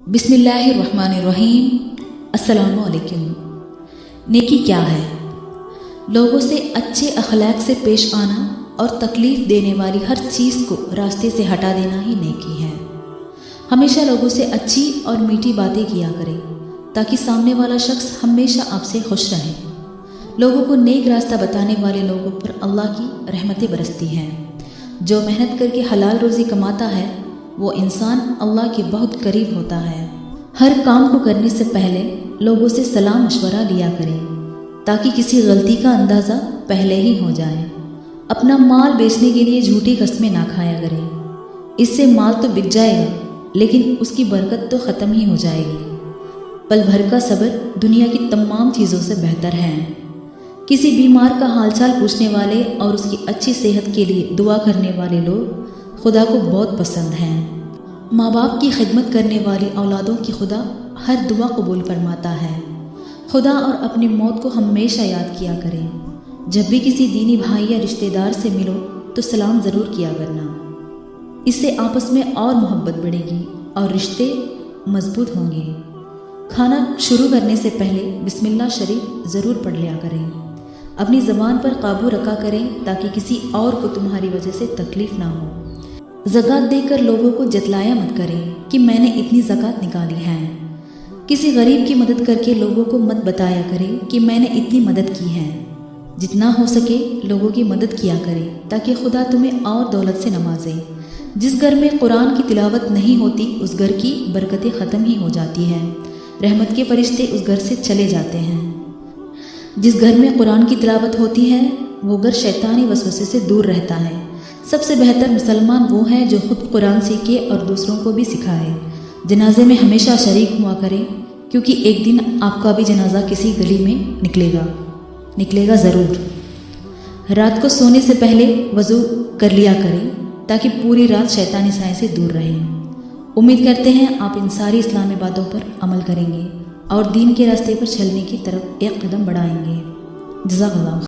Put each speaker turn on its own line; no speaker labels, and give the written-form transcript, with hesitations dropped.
बिस्मिल्लाहिर्रहमानिर्रहीम। अस्सलामु अलैकुम। नेकी क्या है? लोगों से अच्छे अखलाक से पेश आना और तकलीफ़ देने वाली हर चीज़ को रास्ते से हटा देना ही नेकी है। हमेशा लोगों से अच्छी और मीठी बातें किया करें ताकि सामने वाला शख्स हमेशा आपसे खुश रहे। लोगों को नेक रास्ता बताने वाले लोगों पर अल्लाह की रहमतें बरसती हैं। जो मेहनत करके हलाल रोज़ी कमाता है वो इंसान अल्लाह के बहुत करीब होता है। हर काम को करने से पहले लोगों से सलाह मशवरा लिया करें ताकि किसी गलती का अंदाज़ा पहले ही हो जाए। अपना माल बेचने के लिए झूठी कस्में ना खाया करें। इससे माल तो बिक जाएगा लेकिन उसकी बरकत तो ख़त्म ही हो जाएगी। पल भर का सब्र दुनिया की तमाम चीज़ों से बेहतर है। किसी बीमार का हालचाल पूछने वाले और उसकी अच्छी सेहत के लिए दुआ करने वाले लोग खुदा को बहुत पसंद हैं। माँ बाप की खिदमत करने वाली औलादों की खुदा हर दुआ कबूल फरमाता है। खुदा और अपनी मौत को हमेशा याद किया करें। जब भी किसी दीनी भाई या रिश्तेदार से मिलो तो सलाम ज़रूर किया करना। इससे आपस में और मोहब्बत बढ़ेगी और रिश्ते मजबूत होंगे। खाना शुरू करने से पहले बिस्मिल्लाह शरीफ ज़रूर पढ़ लिया करें। अपनी ज़बान पर काबू रखा करें ताकि किसी और को तुम्हारी वजह से तकलीफ़ ना हो। ज़कात देकर लोगों को जतलाया मत करें कि मैंने इतनी ज़कात निकाली है। किसी गरीब की मदद करके लोगों को मत बताया करें कि मैंने इतनी मदद की है। जितना हो सके लोगों की मदद किया करें ताकि खुदा तुम्हें और दौलत से नवाजे। जिस घर में कुरान की तिलावत नहीं होती उस घर की बरकतें ख़त्म ही हो जाती हैं। रहमत के फरिश्ते उस घर से चले जाते हैं। जिस घर में कुरान की तिलावत होती है वो घर शैतानी वसवसे से दूर रहता है। सबसे बेहतर मुसलमान वो है जो खुद कुरान सीखे और दूसरों को भी सिखाए। जनाजे में हमेशा शरीक हुआ करें क्योंकि एक दिन आपका भी जनाजा किसी गली में निकलेगा ज़रूर। रात को सोने से पहले वज़ू कर लिया करें ताकि पूरी रात शैतानी साए से दूर रहें। उम्मीद करते हैं आप इन सारी इस्लामी बातों पर अमल करेंगे और दीन के रास्ते पर चलने की तरफ एक कदम बढ़ाएंगे। जज़ाकल्लाह।